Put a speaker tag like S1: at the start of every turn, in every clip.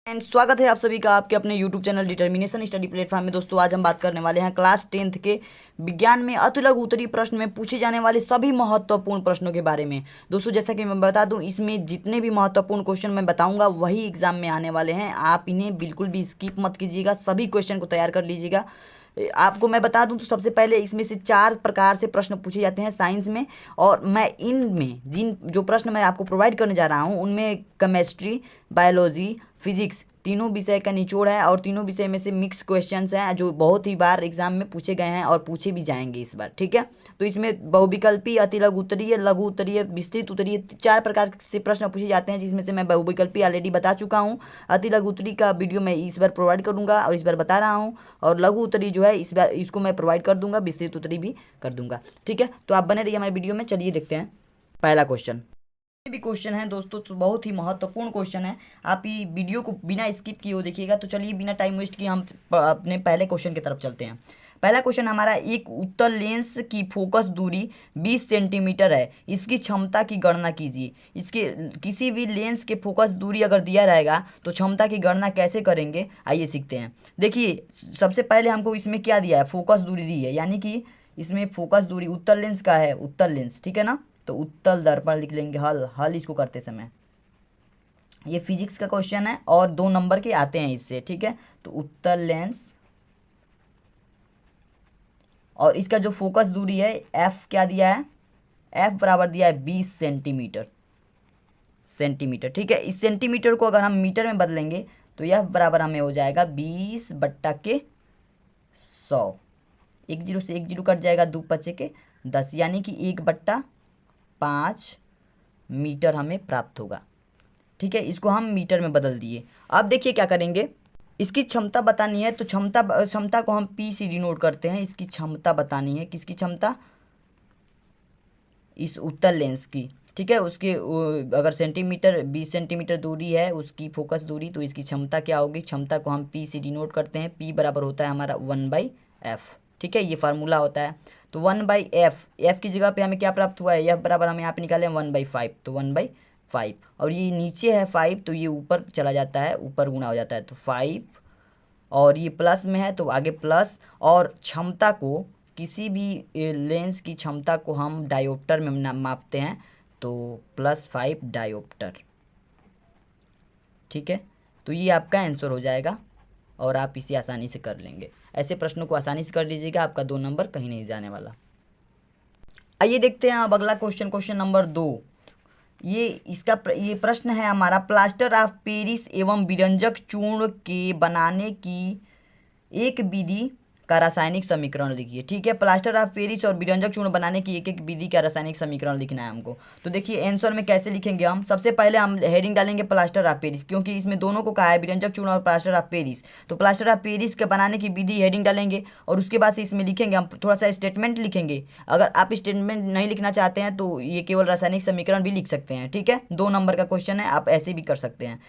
S1: And स्वागत है आप सभी का आपके अपने YouTube channel determination study platform में। दोस्तों आज हम बात करने वाले हैं क्लास 10th के विज्ञान में अति लघु उत्तरीय प्रश्न में पूछे जाने वाले सभी महत्वपूर्ण प्रश्नों के बारे में। दोस्तों जैसा कि मैं बता दूं, इसमें जितने भी महत्वपूर्ण क्वेश्चन मैं बताऊंगा वही एग्जाम में आने वाले हैं। आप इन्हें बिल्कुल भी स्किप मत कीजिएगा, सभी क्वेश्चन को तैयार कर लीजिएगा। आपको मैं बता दूं तो सबसे पहले इसमें से 4 प्रकार से प्रश्न पूछे जाते हैं साइंस में, और मैं इनमें जिन जो प्रश्न मैं आपको प्रोवाइड करने जा रहा हूं उनमें केमिस्ट्री, बायोलॉजी, फिजिक्स तीनों विषय का निचोड़ है, और तीनों विषय में से मिक्स क्वेश्चंस हैं जो बहुत ही बार एग्जाम में पूछे गए हैं और पूछे भी जाएंगे इस बार। ठीक है, तो इसमें बहुविकल्पी, अति लघु उत्तरीय, लघु उत्तरीय, विस्तृत उत्तरीय 4 प्रकार से प्रश्न पूछे जाते हैं, जिसमें से मैं बहुविकल्पी ऑलरेडी बता चुका हूँ। अति लघु उत्तरीय का वीडियो मैं इस बार प्रोवाइड करूँगा और इस बार बता रहा हूँ, और लघु उत्तरीय जो है इस बार इसको मैं प्रोवाइड कर दूंगा, विस्तृत उत्तरीय भी कर दूंगा। ठीक है, तो आप बने रहिए हमारे वीडियो में। चलिए देखते हैं पहला क्वेश्चन। भी क्वेश्चन है दोस्तों, तो बहुत ही महत्वपूर्ण क्वेश्चन है। आप ये वीडियो को बिना स्किप किए हुए देखिएगा। तो चलिए बिना टाइम वेस्ट किए हम अपने पहले क्वेश्चन की तरफ चलते हैं। पहला क्वेश्चन हमारा, एक उत्तल लेंस की फोकस दूरी 20 सेंटीमीटर है, इसकी क्षमता की गणना कीजिए। इसके किसी भी लेंस के फोकस दूरी अगर दिया रहेगा तो क्षमता की गणना कैसे करेंगे, आइए सीखते हैं। देखिए सबसे पहले हमको इसमें क्या दिया है, फोकस दूरी दी है, यानी कि इसमें फोकस दूरी उत्तल लेंस का है, उत्तल लेंस, ठीक है ना। तो उत्तल दर्पण लिख लेंगे, हल हल इसको करते समय। ये फिजिक्स का क्वेश्चन है और 2 नंबर के आते हैं इससे, ठीक है। तो उत्तल लेंस, और इसका जो फोकस दूरी है एफ क्या दिया है, एफ बराबर दिया है 20 सेंटीमीटर, सेंटीमीटर, ठीक है। इस सेंटीमीटर को अगर हम मीटर में बदलेंगे तो यह बराबर हमें हो जाएगा 20/100। 1 जीरो से 1 जीरो कट जाएगा, 2 पचे के 10, यानी कि 1/5 मीटर हमें प्राप्त होगा। ठीक है, इसको हम मीटर में बदल दिए। अब देखिए क्या करेंगे, इसकी क्षमता बतानी है, तो क्षमता को हम पी से डिनोट करते हैं। इसकी क्षमता बतानी है, किसकी क्षमता, इस उत्तल लेंस की, ठीक है। उसके अगर सेंटीमीटर 20 सेंटीमीटर दूरी है उसकी फोकस दूरी, तो इसकी क्षमता क्या होगी, क्षमता को हम पी से डिनोट करते हैं। पी बराबर होता है हमारा 1/f, ठीक है, ये फार्मूला होता है। तो 1/f, एफ की जगह पे हमें क्या प्राप्त हुआ है, एफ बराबर हमें यहाँ पे निकाले 1/5, तो 1/5, और ये नीचे है 5 तो ये ऊपर चला जाता है, ऊपर गुणा हो जाता है, तो 5, और ये प्लस में है तो आगे प्लस। और क्षमता को, किसी भी लेंस की क्षमता को हम डायोप्टर में मापते हैं, तो +5 डायोप्टर, ठीक है। तो ये आपका आंसर हो जाएगा और आप इसे आसानी से कर लेंगे। ऐसे प्रश्नों को आसानी से कर लीजिएगा, आपका 2 नंबर कहीं नहीं जाने वाला। आइए देखते हैं अब अगला क्वेश्चन, क्वेश्चन नंबर 2। ये प्रश्न है हमारा, प्लास्टर ऑफ पेरिस एवं विरंजक चूर्ण के बनाने की एक विधि का रासायनिक समीकरण लिखिए। ठीक है, प्लास्टर ऑफ पेरिस और विरंजक चूर्ण बनाने की एक एक विधि का रासायनिक समीकरण लिखना है हमको। तो देखिए आंसर में कैसे लिखेंगे हम, सबसे पहले हम हेडिंग डालेंगे प्लास्टर ऑफ पेरिस, क्योंकि इसमें दोनों को कहा है, विरंजक चूर्ण और प्लास्टर ऑफ पेरिस। तो प्लास्टर ऑफ पेरिस के बनाने की विधि हेडिंग डालेंगे, और उसके बाद से इसमें लिखेंगे हम थोड़ा सा स्टेटमेंट लिखेंगे। अगर आप स्टेटमेंट नहीं लिखना चाहते हैं तो ये केवल रासायनिक समीकरण भी लिख सकते हैं। ठीक है, 2 नंबर का क्वेश्चन है, आप ऐसे भी कर सकते हैं।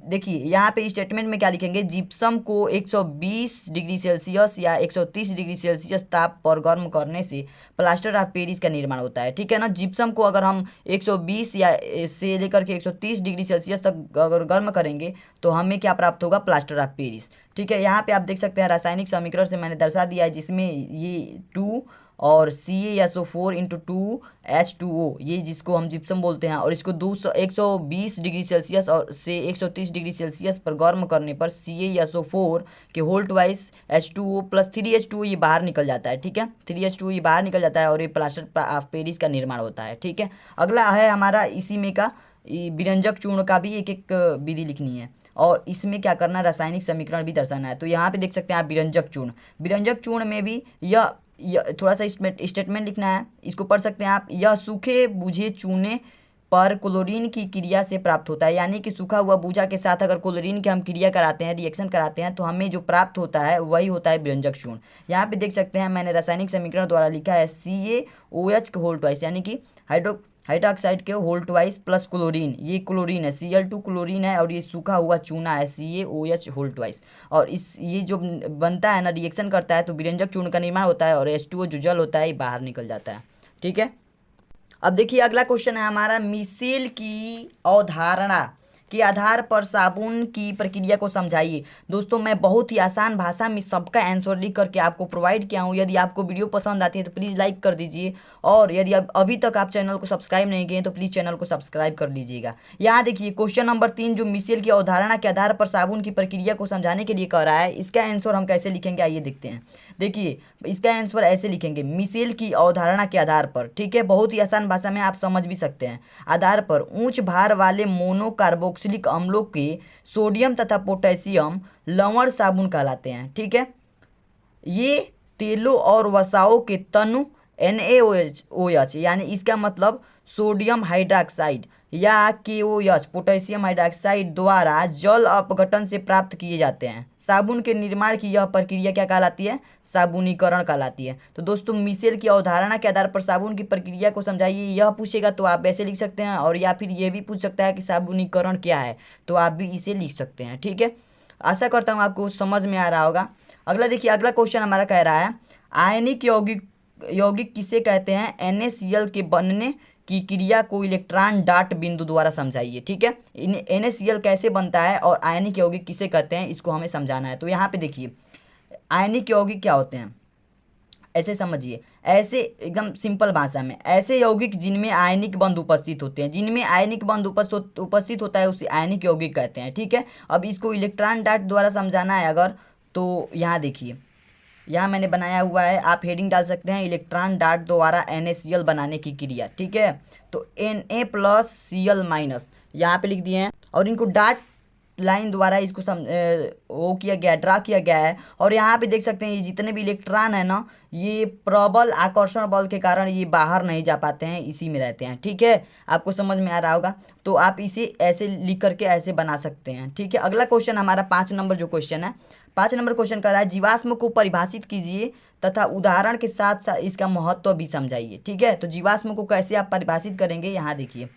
S1: देखिए यहाँ पे स्टेटमेंट में क्या लिखेंगे, जिप्सम को 120 डिग्री सेल्सियस या 130 डिग्री सेल्सियस ताप पर गर्म करने से प्लास्टर ऑफ पेरिस का निर्माण होता है। ठीक है ना, जिप्सम को अगर हम 120 या से लेकर के 130 डिग्री सेल्सियस तक अगर गर्म करेंगे तो हमें क्या प्राप्त होगा, प्लास्टर ऑफ पेरिस। ठीक है, यहाँ पे आप देख सकते हैं रासायनिक समीकरण से मैंने दर्शा दिया है, जिसमें ये 2 और CaSO4 × 2H2O, ये जिसको हम जिप्सम बोलते हैं, और इसको 120 डिग्री सेल्सियस और से 130 डिग्री सेल्सियस पर गर्म करने पर CaSO4 के whole twice H2O plus 3H2O ये बाहर निकल जाता है। ठीक है, 3H2O ये बाहर निकल जाता है और ये प्लास्टर ऑफ पेरिस का निर्माण होता है। ठीक है, अगला है हमारा इसी में का विरंजक चूर्ण का भी एक एक विधि लिखनी है, और इसमें क्या करना है, रासायनिक समीकरण भी दर्शाना है। तो यहाँ पे देख सकते हैं आप विरंजक चूर्ण, विरंजक चूर्ण में भी यह थोड़ा सा स्टेटमेंट लिखना है, इसको पढ़ सकते हैं आप। यह सूखे बुझे चूने पर क्लोरीन की क्रिया से प्राप्त होता है, यानी कि सूखा हुआ बूझा के साथ अगर क्लोरीन की हम क्रिया कराते हैं, रिएक्शन कराते हैं, तो हमें जो प्राप्त होता है वही होता है विरंजक चूर्ण। यहाँ पे देख सकते हैं मैंने रासायनिक समीकरण द्वारा लिखा है CaOH के होल ट्वाइस, यानी कि हाइड्रोक्साइड के होल ट्वाइस प्लस क्लोरीन, ये क्लोरीन है, Cl2 क्लोरीन है, और ये सूखा हुआ चूना है CaOH होल ट्वाइस। और इस ये जो बनता है ना, रिएक्शन करता है तो विरंजक चूर्ण का निर्माण होता है, और H2O जो जल होता है ये बाहर निकल जाता है। ठीक है, अब देखिए अगला क्वेश्चन है हमारा, मिशेल की अवधारणा के आधार पर साबुन की प्रक्रिया को समझाइए। दोस्तों मैं बहुत ही आसान भाषा में सबका आंसर लिख करके आपको प्रोवाइड किया हूँ। यदि आपको वीडियो पसंद आती है तो प्लीज़ लाइक कर दीजिए, और यदि अभी तक आप चैनल को सब्सक्राइब नहीं किए तो प्लीज़ चैनल को सब्सक्राइब कर लीजिएगा। यहाँ देखिए क्वेश्चन नंबर 3 जो मिशेल की अवधारणा के आधार पर साबुन की प्रक्रिया को समझाने के लिए कह रहा है, इसका आंसर हम कैसे लिखेंगे आइए देखते हैं। देखिए इसका आंसर ऐसे लिखेंगे, मिशेल की अवधारणा के आधार पर, ठीक है, बहुत ही आसान भाषा में आप समझ भी सकते हैं। आधार पर उच्च भार वाले मोनोकार्बोक्सिलिक अम्लों के सोडियम तथा पोटेशियम लवण साबुन कहलाते हैं, ठीक है। ये तेलों और वसाओं के तनु NaOH यानी इसका मतलब सोडियम हाइड्रोक्साइड या KOH पोटेशियम हाइड्रोक्साइड द्वारा जल अपघटन से प्राप्त किए जाते हैं। साबुन के निर्माण की यह प्रक्रिया क्या कहलाती है? साबुनीकरण कहलाती है। तो दोस्तों मिशेल की अवधारणा के आधार पर साबुन की प्रक्रिया को समझाइए, यह पूछेगा तो आप ऐसे लिख सकते हैं, और या फिर ये भी पूछ सकता है कि साबुनीकरण क्या है, तो आप भी इसे लिख सकते हैं, ठीक है। आशा करता हूँ आपको समझ में आ रहा होगा। अगला देखिए, अगला क्वेश्चन हमारा कह रहा है आयनिक यौगिक किसे कहते हैं? NaCl के बनने की क्रिया को इलेक्ट्रॉन डाट बिंदु द्वारा समझाइए, ठीक है। NaCl कैसे बनता है और आयनिक यौगिक किसे कहते हैं, इसको हमें समझाना है। तो यहाँ पे देखिए आयनिक यौगिक क्या होते हैं, ऐसे समझिए, ऐसे एकदम सिंपल भाषा में, ऐसे यौगिक जिनमें आयनिक बंध उपस्थित होते हैं, जिनमें आयनिक बंध उपस्थित होता है उसे आयनिक यौगिक कहते हैं, ठीक है। अब इसको इलेक्ट्रॉन डाट द्वारा समझाना है अगर, तो यहाँ देखिए, यहाँ मैंने बनाया हुआ है, आप हेडिंग डाल सकते हैं इलेक्ट्रॉन डाट द्वारा NaCl बनाने की क्रिया, ठीक है। तो Na+Cl- यहाँ पे लिख दिए हैं, और इनको डाट लाइन द्वारा इसको वो किया गया, ड्रा किया गया है। और यहाँ पे देख सकते हैं ये जितने भी इलेक्ट्रॉन है ना, ये प्रबल आकर्षण बल के कारण ये बाहर नहीं जा पाते हैं, इसी में रहते हैं, ठीक है। आपको समझ में आ रहा होगा, तो आप इसे ऐसे लिख करके ऐसे बना सकते हैं, ठीक है। अगला क्वेश्चन हमारा 5 नंबर जो क्वेश्चन है, 5 नंबर क्वेश्चन कर रहा है जीवाश्म को परिभाषित कीजिए तथा उदाहरण के साथ साथ इसका महत्व भी समझाइए, ठीक है। तो जीवाश्म को कैसे आप परिभाषित करेंगे, यहाँ देखिए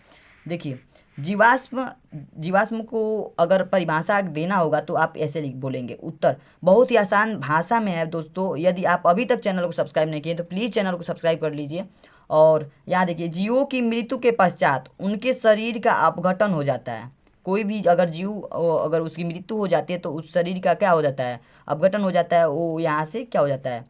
S1: जीवाश्म को अगर परिभाषा देना होगा तो आप ऐसे बोलेंगे। उत्तर बहुत ही आसान भाषा में है दोस्तों। यदि आप अभी तक चैनल को सब्सक्राइब नहीं किए तो प्लीज़ चैनल को सब्सक्राइब कर लीजिए। और यहाँ देखिए, जीवों की मृत्यु के पश्चात उनके शरीर का अपघटन हो जाता है। कोई भी अगर जीव, अगर उसकी मृत्यु हो जाती है तो उस शरीर का क्या हो जाता है? अपघटन हो जाता है, वो यहाँ से क्या हो जाता है?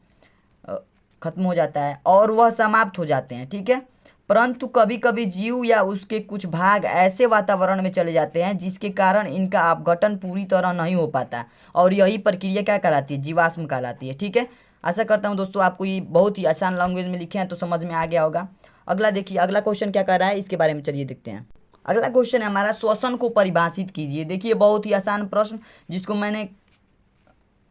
S1: खत्म हो जाता है, और वह समाप्त हो जाते हैं, ठीक है। परंतु कभी कभी जीव या उसके कुछ भाग ऐसे वातावरण में चले जाते हैं जिसके कारण इनका अपघटन पूरी तरह नहीं हो पाता, और यही प्रक्रिया क्या कहलाती है? जीवाश्म कहलाती है, ठीक है। आशा करता हूँ दोस्तों आपको ये बहुत ही आसान लैंग्वेज में लिखे हैं तो समझ में आ गया होगा। अगला देखिए, अगला क्वेश्चन क्या कर रहा है, इसके बारे में चलिए देखते हैं। अगला क्वेश्चन है हमारा श्वसन को परिभाषित कीजिए। देखिए बहुत ही आसान प्रश्न, जिसको मैंने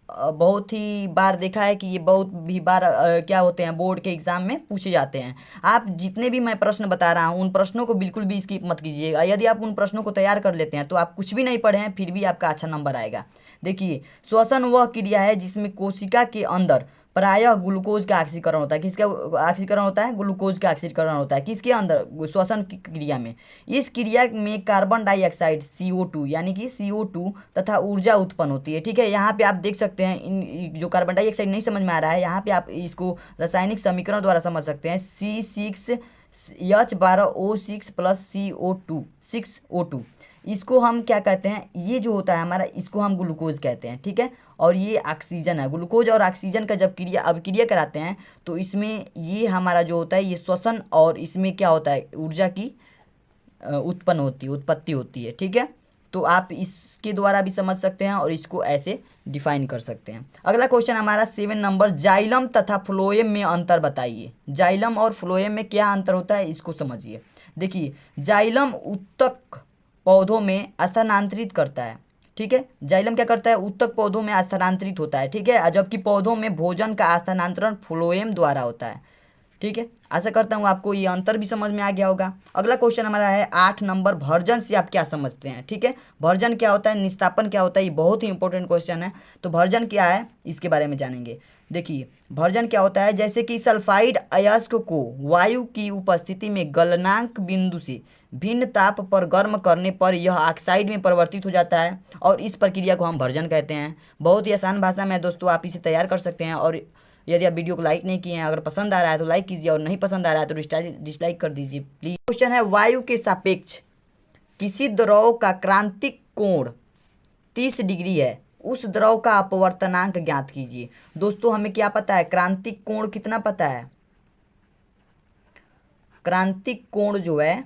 S1: बहुत ही बार देखा है कि ये बहुत भी बार क्या होते हैं, बोर्ड के एग्जाम में पूछे जाते हैं। आप जितने भी मैं प्रश्न बता रहा हूँ उन प्रश्नों को बिल्कुल भी स्किप मत कीजिएगा। यदि आप उन प्रश्नों को तैयार कर लेते हैं तो आप कुछ भी नहीं पढ़े हैं फिर भी आपका अच्छा नंबर आएगा। देखिए श्वसन वह क्रिया है जिसमें कोशिका के अंदर प्रायः ग्लूकोज का ऑक्सीकरण होता है। किसका ऑक्सीकरण होता है? ग्लूकोज का ऑक्सीकरण होता है। किसके अंदर? श्वसन की क्रिया में। इस क्रिया में कार्बन डाइऑक्साइड CO2 यानी कि CO2 तथा ऊर्जा उत्पन्न होती है, ठीक है। यहाँ पे आप देख सकते हैं, इन जो कार्बन डाइऑक्साइड नहीं समझ में आ रहा है, यहाँ पे आप इसको रासायनिक समीकरण द्वारा समझ सकते हैं। C6H12O6 + CO2 6O2, इसको हम क्या कहते हैं? ये जो होता है हमारा, इसको हम ग्लूकोज कहते हैं, ठीक है। और ये ऑक्सीजन है। ग्लूकोज और ऑक्सीजन का जब अभिक्रिया कराते हैं तो इसमें ये हमारा जो होता है ये श्वसन, और इसमें क्या होता है? ऊर्जा की उत्पत्ति होती है, ठीक है। तो आप इसके द्वारा भी समझ सकते हैं और इसको ऐसे डिफाइन कर सकते हैं। अगला क्वेश्चन हमारा 7 नंबर, जाइलम तथा फ्लोएम में अंतर बताइए। जाइलम और फ्लोएम में क्या अंतर होता है, इसको समझिए। देखिए जाइलम उत्तक पौधों में स्थानांतरित करता है, ठीक है। जाइलम क्या करता है? उत्तक पौधों में स्थानांतरित होता है, ठीक है, जबकि पौधों में भोजन का स्थानांतरण फ्लोएम द्वारा होता है, ठीक है। आशा करता हूँ आपको ये अंतर भी समझ में आ गया होगा। अगला क्वेश्चन हमारा है 8 नंबर, भर्जन से आप क्या समझते हैं, ठीक है। भर्जन क्या होता है, निस्तापन क्या होता है, ये बहुत ही इंपॉर्टेंट क्वेश्चन है। तो भर्जन क्या है इसके बारे में जानेंगे। देखिए भर्जन क्या होता है, जैसे कि सल्फाइड अयस्क को वायु की उपस्थिति में गलनांक बिंदु से भिन्न ताप पर गर्म करने पर यह ऑक्साइड में परिवर्तित हो जाता है, और इस प्रक्रिया को हम भर्जन कहते हैं। बहुत ही आसान भाषा में दोस्तों, आप इसे तैयार कर सकते हैं। और यदि आप वीडियो को लाइक नहीं किए हैं, अगर पसंद आ रहा है तो लाइक कीजिए, और नहीं पसंद आ रहा है तो डिसलाइक कर दीजिए प्लीज। क्वेश्चन है वायु के सापेक्ष किसी द्रव का क्रांतिक कोण 30 डिग्री है, उस द्रव का अपवर्तनांक ज्ञात कीजिए। दोस्तों हमें क्या पता है, क्रांतिक कोण कितना पता है, क्रांतिक कोण जो है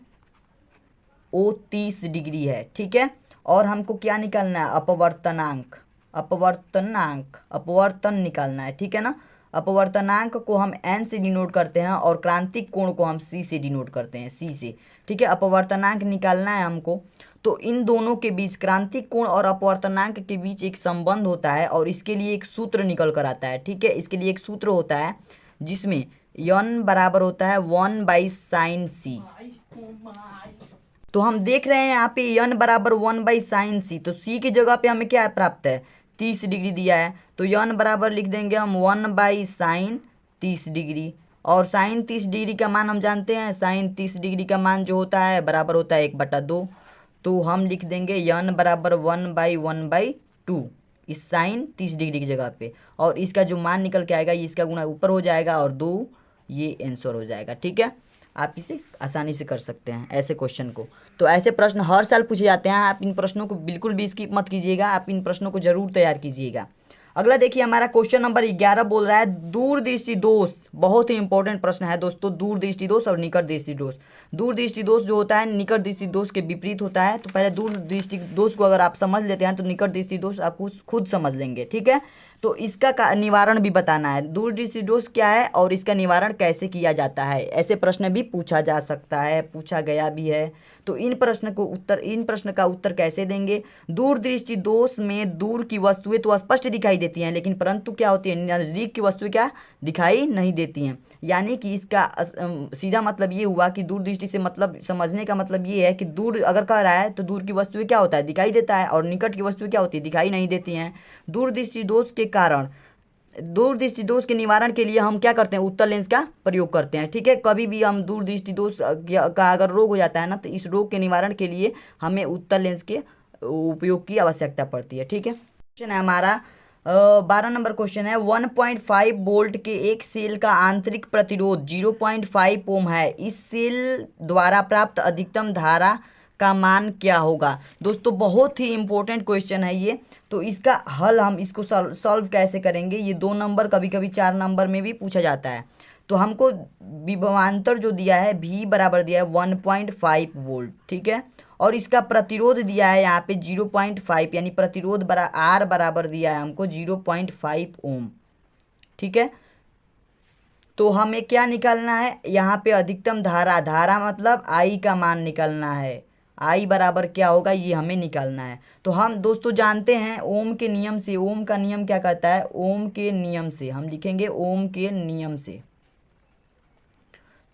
S1: वो 30 डिग्री है, ठीक है। और हमको क्या निकालना है, अपवर्तनांक, अपवर्तन निकालना है, ठीक है ना। अपवर्तनांक को हम n से डिनोट करते हैं और क्रांतिक कोण को हम c से डिनोट करते हैं, c से, ठीक है। अपवर्तनांक निकालना है हमको, तो इन दोनों के बीच, क्रांतिक कोण और अपवर्तनांक के बीच एक संबंध होता है और इसके लिए एक सूत्र निकल कर आता है, ठीक है। इसके लिए एक सूत्र होता है जिसमें n बराबर होता है 1/sin c। तो हम देख रहे हैं यहाँ पे n बराबर 1/sin c, तो c की जगह पे हमें क्या प्राप्त है, 30 डिग्री दिया है, तो n बराबर लिख देंगे हम 1/sin 30 डिग्री। और साइन 30 डिग्री का मान हम जानते हैं, साइन 30 डिग्री का मान जो होता है बराबर होता है 1/2। तो हम लिख देंगे n बराबर 1/1/2 इस साइन 30 डिग्री की जगह पे, और इसका जो मान निकल के आएगा ये इसका गुणा ऊपर हो जाएगा और 2 ये आंसर हो जाएगा, ठीक है। आप इसे आसानी से कर सकते हैं ऐसे क्वेश्चन को। तो ऐसे प्रश्न हर साल पूछे जाते हैं, आप इन प्रश्नों को बिल्कुल भी स्किप मत कीजिएगा, आप इन प्रश्नों को जरूर तैयार कीजिएगा। अगला देखिए हमारा क्वेश्चन नंबर 11 बोल रहा है दूरदृष्टि दोष, बहुत ही इंपॉर्टेंट प्रश्न है दोस्तों, दूरदृष्टि दोष और निकट दृष्टि दोष। दूरदृष्टि दोष जो होता है निकट दृष्टि दोष के विपरीत होता है, तो पहले दूरदृष्टि दोष को अगर आप समझ लेते हैं तो निकट दृष्टि दोष आप खुद समझ लेंगे, ठीक है। तो इसका निवारण भी बताना है, दूरदृष्टि दोष क्या है और इसका निवारण कैसे किया जाता है, ऐसे प्रश्न भी पूछा जा सकता है, पूछा गया भी है। तो इन प्रश्न का उत्तर कैसे देंगे, दूरदृष्टि दोष में दूर की वस्तुएं तो स्पष्ट दिखाई देती हैं, लेकिन परंतु क्या होती है, नज़दीक की वस्तुएं क्या दिखाई नहीं देती हैं। यानी कि इसका सीधा मतलब ये हुआ कि दूरदृष्टि से मतलब समझने का मतलब ये है कि दूर अगर कह रहा है तो दूर की वस्तुएं क्या होता है, दिखाई देता है, और निकट की वस्तुएं क्या होती है, दिखाई नहीं देती हैं। दूरदृष्टि दोष के कारण, दूरदृष्टि दोष के निवारण के लिए हम क्या करते हैं, उत्तल लेंस का प्रयोग करते हैं, ठीक है। कभी भी हम दूरदृष्टि दोष का अगर रोग हो जाता है ना, तो इस रोग के निवारण के लिए हमें उत्तल लेंस के उपयोग की आवश्यकता पड़ती है, ठीक है। क्वेश्चन है हमारा 12 नंबर क्वेश्चन है, 1.5 वोल्ट के एक सेल का आंतरिक प्रतिरोध 0.5 ओम है, इस सेल द्वारा प्राप्त अधिकतम धारा का मान क्या होगा। दोस्तों बहुत ही इंपॉर्टेंट क्वेश्चन है ये, तो इसका हल हम इसको सॉल्व कैसे करेंगे, ये 2 नंबर कभी कभी 4 नंबर में भी पूछा जाता है। तो हमको विभवांतर जो दिया है V बराबर दिया है 1.5 वोल्ट, ठीक है, और इसका प्रतिरोध दिया है यहाँ पे 0.5, यानी प्रतिरोध R बराबर दिया है हमको 0.5 ओम, ठीक है। तो हमें क्या निकालना है, यहाँ पे अधिकतम धारा मतलब I का मान निकालना है, I बराबर क्या होगा ये हमें निकालना है। तो हम दोस्तों जानते हैं ओम के नियम से, ओम का नियम क्या कहता है, ओम के नियम से हम लिखेंगे ओम के नियम से।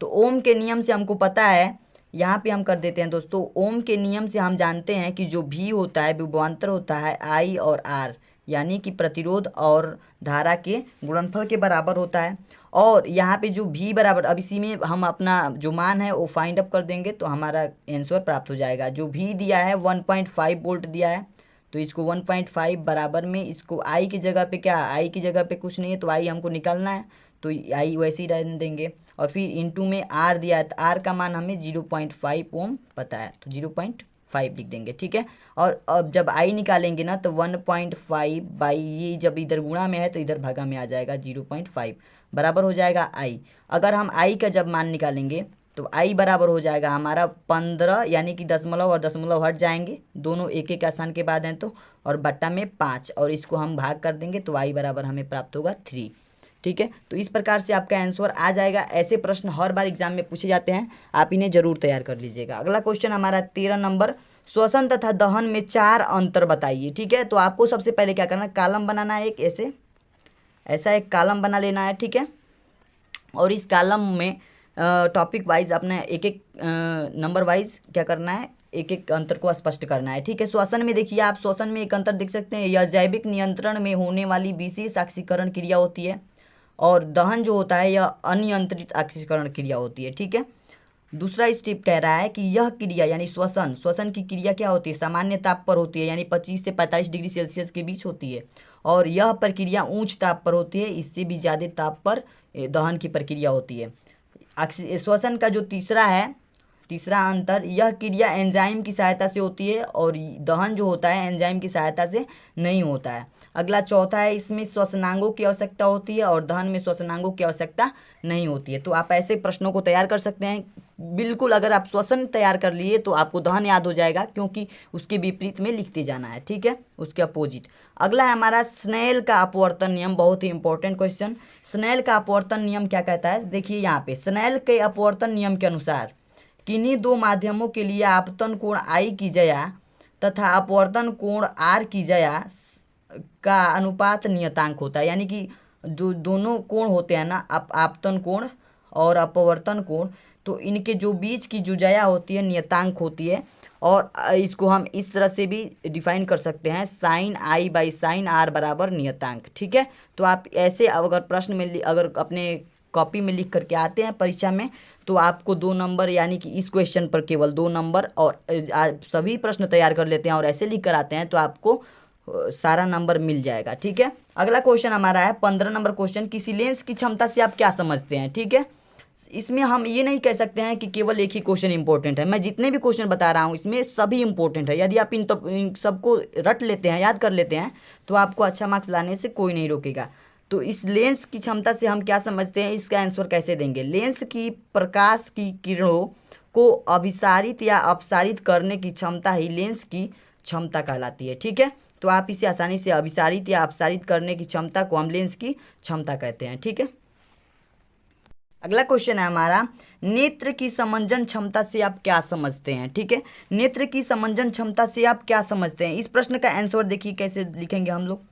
S1: तो ओम के नियम से हमको पता है, यहाँ पे हम कर देते हैं दोस्तों, ओम के नियम से हम जानते हैं कि जो V होता है विभवांतर होता है I और R, यानी कि प्रतिरोध और धारा के गुणनफल के बराबर होता है। और यहाँ पे जो V बराबर, अब इसी में हम अपना जो मान है वो फाइंड अप कर देंगे तो हमारा आंसर प्राप्त हो जाएगा। जो V दिया है 1.5 वोल्ट दिया है, तो इसको 1.5 बराबर में इसको I की जगह पे क्या, I की जगह पे कुछ नहीं है तो I हमको निकालना है, तो I वैसे ही रहने देंगे। और फिर इंटू में R दिया है, तो R का मान हमें 0.5 ओम पता है, तो 0.5 लिख देंगे, ठीक है। और अब जब I निकालेंगे ना तो 1.5 बाई ये जब इधर गुणा में है तो इधर भागा में आ जाएगा 0.5 बराबर हो जाएगा I। अगर हम I का जब मान निकालेंगे तो I बराबर हो जाएगा हमारा 15, यानी कि दशमलव और दशमलव हट जाएंगे, दोनों एक एक स्थान के बाद हैं तो, और बट्टा में 5, और इसको हम भाग कर देंगे तो I बराबर हमें प्राप्त होगा 3, ठीक है। तो इस प्रकार से आपका आंसर आ जाएगा। ऐसे प्रश्न हर बार एग्जाम में पूछे जाते हैं, आप इन्हें जरूर तैयार कर लीजिएगा। अगला क्वेश्चन हमारा 13 नंबर, श्वसन तथा दहन में 4 अंतर बताइए, ठीक है। तो आपको सबसे पहले क्या करना है, कॉलम बनाना है, एक ऐसा एक कॉलम बना लेना है, ठीक है। और इस कॉलम में टॉपिक वाइज अपने एक एक नंबर वाइज क्या करना है, एक एक अंतर को स्पष्ट करना है, ठीक है। श्वसन में देखिए आप, श्वसन में एक अंतर देख सकते हैं, यह जैविक नियंत्रण में होने वाली विशेष ऑक्सीकरण क्रिया होती है, और दहन जो होता है यह अनियंत्रित ऑक्सीकरण क्रिया होती है, ठीक है। दूसरा स्टेप कह रहा है कि यह क्रिया यानी श्वसन की क्रिया क्या होती है, सामान्य ताप पर होती है, यानी 25 से 45 डिग्री सेल्सियस के बीच होती है, और यह प्रक्रिया उच्च ताप पर होती है, इससे भी ज़्यादा ताप पर दहन की प्रक्रिया होती है। श्वसन का जो तीसरा है, तीसरा अंतर, यह क्रिया एंजाइम की सहायता से होती है और दहन जो होता है एंजाइम की सहायता से नहीं होता है। अगला चौथा है, इसमें श्वसनांगों की आवश्यकता होती है और दहन में श्वसनांगों की आवश्यकता नहीं होती है। तो आप ऐसे प्रश्नों को तैयार कर सकते हैं। बिल्कुल, अगर आप श्वसन तैयार कर लिए तो आपको दहन याद हो जाएगा, क्योंकि उसके विपरीत में लिखते जाना है, ठीक है, उसके अपोजिट। अगला है हमारा स्नेल का अपवर्तन नियम, बहुत ही इंपॉर्टेंट क्वेश्चन। स्नेल का अपवर्तन नियम क्या कहता है, देखिए यहाँ पे, स्नेल के अपवर्तन नियम के अनुसार किन्हीं दो माध्यमों के लिए आपतन कोण आई की जया तथा अपवर्तन कोण आर की जया का अनुपात नियतांक होता है। यानी कि दोनों कोण होते हैं ना, आपतन कोण और अपवर्तन कोण, तो इनके जो बीच की जो जया होती है नियतांक होती है। और इसको हम इस तरह से भी डिफाइन कर सकते हैं, sine i by sine r बराबर नियतांक, ठीक है। तो आप ऐसे अगर प्रश्न में अगर अपने कॉपी में लिख करके आते हैं परीक्षा में, तो आपको 2 नंबर, यानी कि इस क्वेश्चन पर केवल 2 नंबर, और आप सभी प्रश्न तैयार कर लेते हैं और ऐसे लिख कर आते हैं तो आपको सारा नंबर मिल जाएगा, ठीक है। अगला क्वेश्चन हमारा है 15 नंबर क्वेश्चन, किसी लेंस की क्षमता से आप क्या समझते हैं, ठीक है। इसमें हम ये नहीं कह सकते हैं कि केवल एक ही क्वेश्चन इंपॉर्टेंट है। मैं जितने भी क्वेश्चन बता रहा हूँ इसमें सभी इंपॉर्टेंट है। यदि आप इन सबको रट लेते हैं, याद कर लेते हैं, तो आपको अच्छा मार्क्स लाने से कोई नहीं रोकेगा। तो इस लेंस की क्षमता से हम क्या समझते हैं, इसका आंसर कैसे देंगे। लेंस की प्रकाश की किरणों को अभिसारित या अपसारित करने की क्षमता ही लेंस की क्षमता कहलाती है, ठीक है। तो आप इसे आसानी से अभिसारित या अपसारित करने की क्षमता को हम लेंस की क्षमता कहते हैं, ठीक है। अगला क्वेश्चन है हमारा, नेत्र की समंजन क्षमता से आप क्या समझते हैं, ठीक है। नेत्र की समंजन क्षमता से आप क्या समझते हैं, इस प्रश्न का आंसर देखिए कैसे लिखेंगे हम लोग।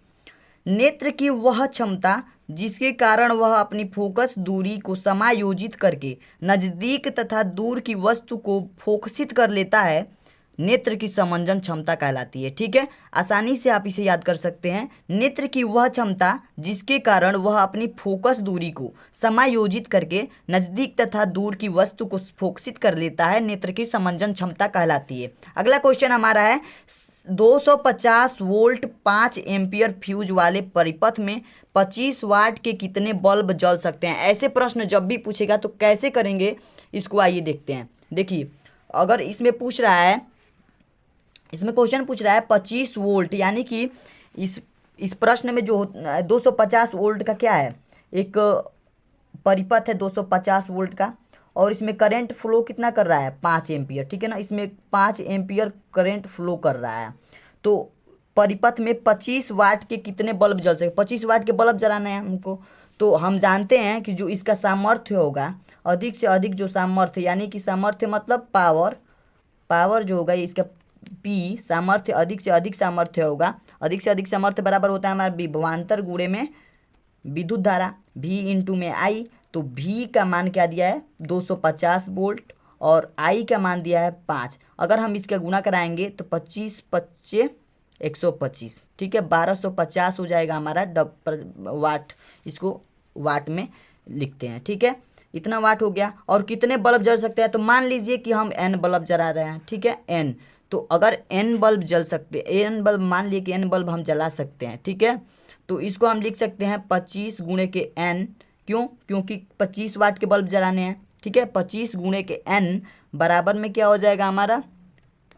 S1: नेत्र की वह क्षमता जिसके कारण वह अपनी फोकस दूरी को समायोजित करके नजदीक तथा दूर की वस्तु को फोकसित कर लेता है, नेत्र की समंजन क्षमता कहलाती है, ठीक है। आसानी से आप इसे याद कर सकते हैं। नेत्र की वह क्षमता जिसके कारण वह अपनी फोकस दूरी को समायोजित करके नजदीक तथा दूर की वस्तु को फोकसित कर लेता है, नेत्र की समंजन क्षमता कहलाती है। अगला क्वेश्चन हमारा है, 250 वोल्ट 5 एम्पियर फ्यूज वाले परिपथ में 25 वाट के कितने बल्ब जल सकते हैं। ऐसे प्रश्न जब भी पूछेगा तो कैसे करेंगे इसको आइए देखते हैं। देखिए, अगर इसमें पूछ रहा है, इसमें क्वेश्चन पूछ रहा है 25 वोल्ट, यानी कि इस प्रश्न में जो 250 वोल्ट का क्या है, एक परिपथ है 250 वोल्ट का, और इसमें करंट फ्लो कितना कर रहा है, 5 एम्पियर, ठीक है ना। इसमें 5 एम्पियर करंट फ्लो कर रहा है। तो परिपथ में 25 वाट के कितने बल्ब जल सकते, 25 वाट के बल्ब जलाना है हमको। तो हम जानते हैं कि जो इसका सामर्थ्य होगा, अधिक से अधिक जो सामर्थ्य, यानी कि सामर्थ्य मतलब पावर जो होगा इसका पी, सामर्थ्य, अधिक से अधिक सामर्थ्य होगा। अधिक से अधिक सामर्थ्य बराबर होता है हमारा विभवांतर गुणे में विद्युत धारा, V इंटू में I। तो V का मान क्या दिया है, 250 वोल्ट, और I का मान दिया है 5। अगर हम इसका गुना कराएंगे तो 25 25 125, ठीक है, 1250 हो जाएगा हमारा वाट। इसको वाट में लिखते हैं, ठीक है। इतना वाट हो गया। और कितने बल्ब जल सकते हैं, तो मान लीजिए कि हम n बल्ब जला रहे हैं, ठीक है, n। तो अगर n बल्ब जल सकते, n बल्ब मान लिए कि n बल्ब हम जला सकते हैं, ठीक है। तो इसको हम लिख सकते हैं 25 गुणे के n, क्यों, क्योंकि 25 वाट के बल्ब जलाने हैं, ठीक है। 25 गुणे के n बराबर में क्या हो जाएगा हमारा,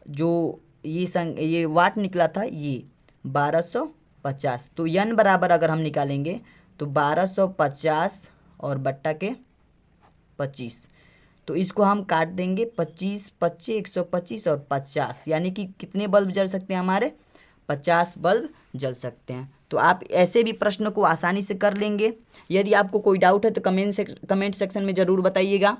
S1: जो ये वाट निकला था ये 1250। तो n बराबर अगर हम निकालेंगे तो 1250 और बट्टा के 25, तो इसको हम काट देंगे, 25 25 125 और 50, यानी कि कितने बल्ब जल सकते हैं हमारे, 50 बल्ब जल सकते हैं। तो आप ऐसे भी प्रश्न को आसानी से कर लेंगे। यदि आपको कोई डाउट है तो कमेंट सेक्शन में ज़रूर बताइएगा।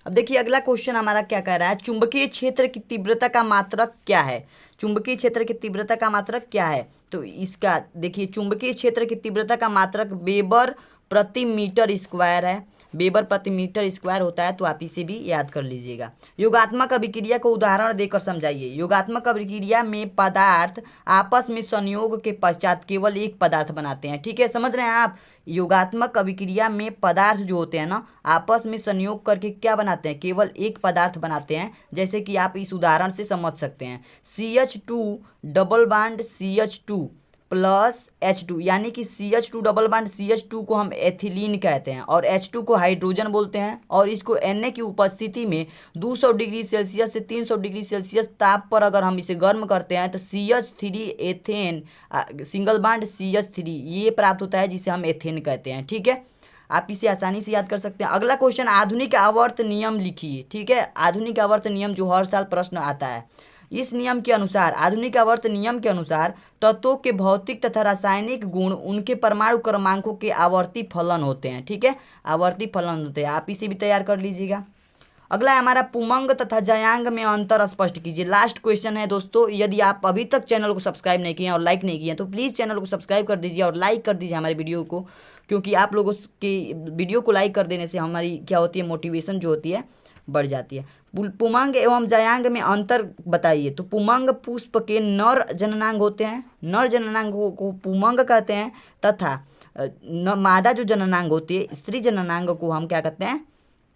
S1: अब देखिए अगला क्वेश्चन हमारा क्या कह रहा है, चुंबकीय क्षेत्र की तीव्रता का मात्रक क्या है। चुंबकीय क्षेत्र की तीव्रता का मात्रक क्या है, तो इसका देखिए, चुंबकीय क्षेत्र की तीव्रता का मात्रक वेबर प्रति मीटर स्क्वायर है। वेबर प्रति मीटर स्क्वायर होता है, तो आप इसे भी याद कर लीजिएगा। योगात्मक अभिक्रिया को उदाहरण देकर समझाइए। योगात्मक अभिक्रिया में पदार्थ आपस में संयोग के पश्चात केवल एक पदार्थ बनाते हैं, ठीक है, समझ रहे हैं आप। योगात्मक अभिक्रिया में पदार्थ जो होते हैं ना, आपस में संयोग करके क्या बनाते हैं, केवल एक पदार्थ बनाते हैं। जैसे कि आप इस उदाहरण से समझ सकते हैं, CH2 double bond CH2 plus H2, यानी कि CH2 डबल बॉन्ड CH2 को हम एथिलीन कहते हैं और H2 को हाइड्रोजन बोलते हैं। और इसको Na की उपस्थिति में 200 डिग्री सेल्सियस से 300 डिग्री सेल्सियस ताप पर अगर हम इसे गर्म करते हैं तो CH3 ethane single bond CH3 ये प्राप्त होता है, जिसे हम एथेन कहते हैं। ठीक है, आप इसे आसानी से याद कर सकते हैं। अगला क्वेश्चन, आधुनिक आवर्त नियम लिखिए। ठीक है, आधुनिक आवर्त नियम जो हर साल प्रश्न आता है, इस नियम के अनुसार, आधुनिक आवर्त नियम के अनुसार तत्वों के भौतिक तथा रासायनिक गुण उनके परमाणु क्रमांकों के आवर्ती फलन होते हैं। ठीक है, आवर्ती फलन होते हैं, आप इसे भी तैयार कर लीजिएगा। अगला है हमारा पुमंग तथा जयांग में अंतर स्पष्ट कीजिए। लास्ट क्वेश्चन है दोस्तों, यदि आप अभी तक चैनल को सब्सक्राइब नहीं किए हैं और लाइक नहीं किए हैं तो प्लीज़ चैनल को सब्सक्राइब कर दीजिए और लाइक कर दीजिए हमारे वीडियो को, क्योंकि आप लोगों की वीडियो को लाइक कर देने से हमारी क्या होती है, मोटिवेशन जो होती है बढ़ जाती है। पुमंग एवं जयांग में अंतर बताइए। तो पुमंग पुष्प के नर जननांग होते हैं, नर जननांग को पुमंग कहते हैं, तथा मादा जो जननांग होती है, स्त्री जननांग को हम क्या कहते हैं,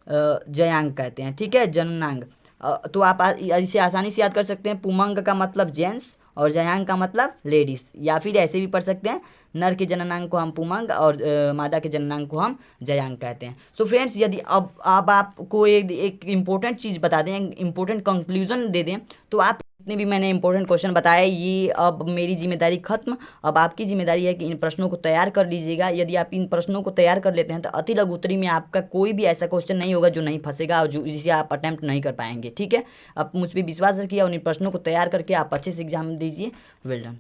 S1: जयांग कहते हैं। ठीक है, जननांग। तो आप इसे आसानी से याद कर सकते हैं, पुमंग का मतलब जेंट्स और जयांग का मतलब लेडीज़, या फिर ऐसे भी पढ़ सकते हैं, नर के जननांग को हम पुमंग और मादा के जननांग को हम जयांग कहते हैं। सो फ्रेंड्स, यदि अब आपको एक इम्पोर्टेंट चीज़ बता दें, इम्पोर्टेंट कंक्लूजन दे दें, तो आप जितने भी मैंने इंपॉर्टेंट क्वेश्चन बताए, ये अब मेरी जिम्मेदारी खत्म। अब आपकी जिम्मेदारी है कि इन प्रश्नों को तैयार कर लीजिएगा। यदि आप इन प्रश्नों को तैयार कर लेते हैं तो अति लघु उत्तरी में आपका कोई भी ऐसा क्वेश्चन नहीं होगा जो नहीं फंसेगा और जो जिसे आप अटेम्प्ट नहीं कर पाएंगे। ठीक है, आप मुझ पर विश्वास रखिए और इन प्रश्नों को तैयार करके आप अच्छे से एग्जाम दीजिए। Well done.